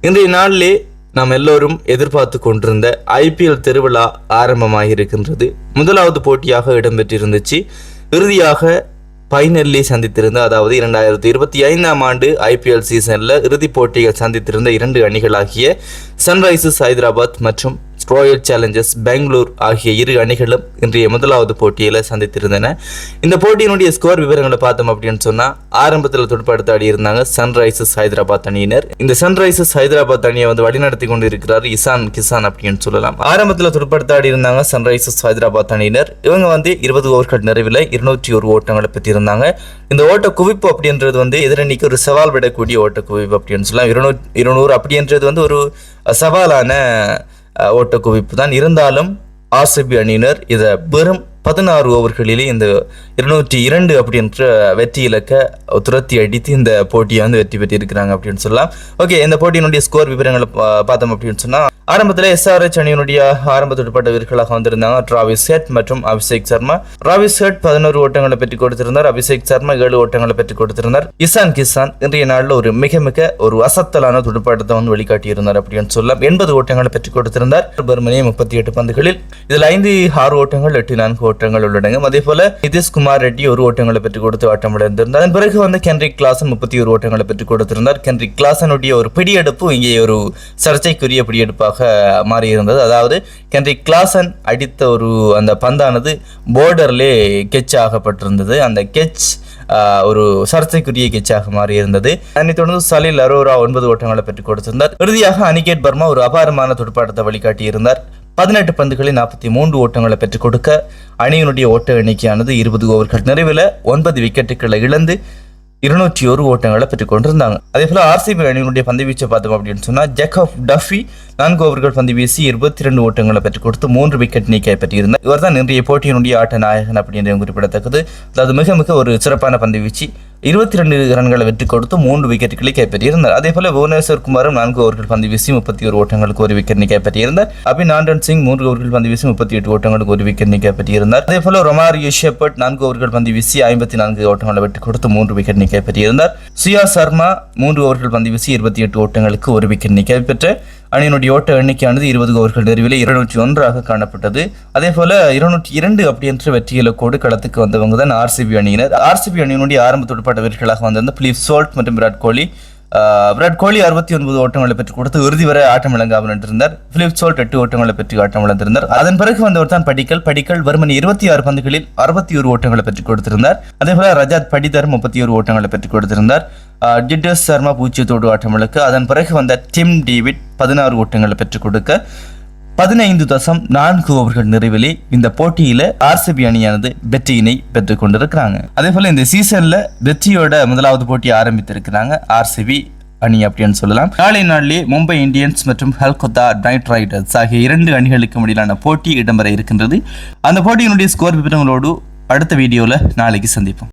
இன்றைய நாளிலே நாம் எல்லோரும் எதிர்பார்த்து கொண்டிருந்த ஐபிஎல் திருவிழா ஆரம்பமாகியிருக்கின்றது. முதலாவது போட்டியாக இடம்பெற்றிருந்துச்சு. இறுதியாக ஃபைனலில் சந்தித்திருந்த, அதாவது 2025ஆம் ஆண்டு ஐபிஎல் சீசனில் இறுதிப் போட்டிகள் சந்தித்திருந்த இரண்டு அணிகளாகிய சன்ரைசர்ஸ் ஹைதராபாத் மற்றும் ராயல் சேலஞ்சர்ஸ் பெங்களூர் ஆகிய இரு அணிகளும் இன்றைய முதலாவது போட்டியில் சந்தித்திருந்தன. இந்த போட்டியினுடைய ஸ்கோர் விவரங்களை பார்த்தோம் அப்படின்னு சொன்னால், ஆரம்பத்தில் துடுப்பாடி இருந்தாங்க சன்ரைசர்ஸ் ஹைதராபாத் அணியினர். இந்த சன்ரைசர்ஸ் ஹைதராபாத் அணியை வழிநடத்தி கொண்டு இருக்கிறார் இசான் கிசான் அப்படின்னு சொல்லலாம். ஆரம்பத்தில் துடுப்பாடி இருந்தாங்க சன்ரைசர்ஸ் ஹைதராபாத் அணியினர். இவங்க 20 ஓவர்கள் நிறைவில் 201 ஓட்டங்களை பெற்றிருந்தாங்க. இந்த ஓட்ட குவிப்பு அப்படின்றது எதிரணிக்கு ஒரு சவால் விடக்கூடிய ஓட்ட குவிப்பு அப்படின்னு சொல்லலாம். 200 அப்படின்றது ஒரு சவாலான ஓட்ட குவிப்பு தான். இருந்தாலும் ஆர்சிபி அணியினர் இதை வெறும் 16 ஓவர்களிலே இந்த 202 அப்படின்ற வெற்றி இலக்க துரத்தி அடித்து இந்த போட்டியை வெற்றி பெற்றிருக்கிறாங்க அப்படின்னு சொல்லலாம். ஓகே, இந்த போட்டியினுடைய ஸ்கோர் விவரங்களை பார்த்தோம் அப்படின்னு சொன்னா, ஆரம்பத்தில் எஸ்ஆர்எச் அணியினுடைய ஆரம்ப துடுப்பாட்ட வீரர்களாக வந்திருந்தாங்க டிராவிஸ் ஹெட் மற்றும் அபிஷேக் சர்மா. டிராவிஸ் ஹெட் 11 ஓட்டங்களை பெற்றுக் கொடுத்திருந்தார். அபிஷேக் சர்மா 7 ஓட்டங்களை பெற்றுக் கொடுத்திருந்தார். இசான் கிசான் இன்றைய நாளில் ஒரு மிக ஒரு அசத்தலான துடுப்பாட்டத்தை வெளிக்காட்டியிருந்தார் அப்படின்னு சொல்லலாம். 80 ஓட்டங்களை பெற்றுக் கொடுத்திருந்தார். வெறுமனே 38 பந்துகளில். இதில் 5 ஓட்டங்கள் 8 ஓட்டங்கள் உள்ளடங்கும். அதே போல நிதிஷ்குமார் ரெட்டி 1 ஓட்டங்களை பெற்றுக் கொடுத்து ஆட்டம் இழந்திருந்தார். அதன் பிறகு கென்ரிக் கிளாசன் 31 ஓட்டங்களை பெற்றுக் கொடுத்திருந்தார். கென்ரிக் கிளாசனுடைய ஒரு பிடியெடுப்பு இங்கே ஒரு சர்ச்சைக்குரிய பிடியெடுப்பாக மாறி இருந்தது. அதாவது கென்ரிக் கிளாசன் அடித்த அந்த பந்தானது போர்டர்லே கெச் ஆகப்பட்டிருந்தது. அந்த கெச் ஒரு சர்ச்சைக்குரிய கெச்சாக மாறி இருந்தது. அதனைத் தொடர்ந்து சலில் அரோரா 9 ஓட்டங்களை பெற்றுக் கொடுத்திருந்தார். இறுதியாக அனிகேட் வர்மா ஒரு அபாரமான துடுப்பாட்டத்தை வழிகாட்டியிருந்தார். 18 பந்துகளில் 43 ஓட்டங்களை பெற்றுக் கொடுக்க அணியினுடைய ஓட்ட எண்ணிக்கையானது 20 ஓவர்கள் நிறைவில் 9 விக்கெட்டுகளை இழந்து 201 ஓட்டங்களை பெற்றுக் கொண்டிருந்தாங்க. அதே போல ஆர்சிபி அணியினுடைய பந்து வீச்சை பார்த்தோம் அப்படின்னு சொன்னா, ஜேக்கப் டஃபி 4 ஓவர்கள் பந்து வீசி 22 ஓட்டங்களை பெற்றுக் கொடுத்து 3 விக்கெட் நீக்கை பெற்றிருந்தார். இவர் தான் இன்றைய போட்டியினுடைய ஆட்ட நாயகன் அப்படின்றது குறிப்பிடத்தக்கது. அதாவது மிக ஒரு சிறப்பான பந்து வீச்சு, 22 ரன்களை வெற்றி கொடுத்து 3 விக்கெட்டுகளை கைப்பற்றியிருந்தார். அதே போல புவனேஸ்வர் குமாரும் 4 ஓவர்கள் பந்து வீசி 31 ஓட்டங்களுக்கு 1 விக்கெட் கைப்பற்றியிருந்தார். அபிநந்தன் சிங் 3 ஓவர்கள் பந்து வீசி 38 ஓட்டங்களுக்கு 1 விக்கெட் கைப்பற்றியிருந்தார். அதே போல ரொமாரியோ ஷெப்பர்ட் 4 ஓவர்கள் பந்து வீசி 54 ஓட்டங்களை வெற்றி கொடுத்து 3 விக்கெட் கைப்பற்றியிருந்தார். சுயா சர்மா 3 ஓவர்கள் பந்து வீசி 28 ஓட்டங்களுக்கு 1 விக்கெட் கைப்பற்ற அணியினுடைய ஓட்ட எண்ணிக்கையானது 20 ஓவர்கள் நிறைவில் 201 காணப்பட்டது. அதே போல 202 அப்படின்ற வெற்றி இலக்கோடு களத்துக்கு வந்தவங்க தான் ஆர்சிபி அணியினர். ஆர்சிபி அணியினுடைய ஆரம்ப துடுப்பாட்ட வீரர்களாக வந்திருந்த பிலிப் சோல்ட் மற்றும் விராட் கோலி 69 ஓட்டங்களை பெற்றுக் கொடுத்து இறுதி வரை ஆட்டம் இழங்காமல் இருந்தார். பிலிப் சோல்ட் 8 ஓட்டங்களை பெற்று ஆட்டம் இழந்திருந்தார். அதன் பிறகு வந்தவர் தான் படிக்கல் வெறுமனே 26 பந்துகளில் 61 ஓட்டங்களை பெற்றுக் கொடுத்திருந்தார். அதே போல ரஜாத் படிதர் 31 ஓட்டங்களை பெற்றுக் கொடுத்திருந்தார். ஜிட்டஸ் சர்மா 0 ஆட்டம் இழக்க. அதன் பிறகு வந்த டிம் டேவிட் 16 ஓட்டங்களை பெற்றுக் கொடுக்க 15.4 ஓவர்கள் நிறைவிலே இந்த போட்டியில ஆர்சிபி அணியானது வெற்றியினை பெற்றுக் கொண்டிருக்கிறாங்க. அதே போல இந்த சீசன்ல வெற்றியோட முதலாவது போட்டியை ஆரம்பித்திருக்கிறாங்க ஆர்சிபி அணி அப்படின்னு சொல்லலாம். நாளை நாளிலே மும்பை இந்தியன்ஸ் மற்றும் கல்கத்தா நைட் ரைடர்ஸ் ஆகிய 2 அணிகளுக்கு இடையிலான போட்டி இடம்பெற இருக்கின்றது. அந்த போட்டியினுடைய ஸ்கோர் விவரங்களோடு அடுத்த வீடியோல நாளைக்கு சந்திப்போம்.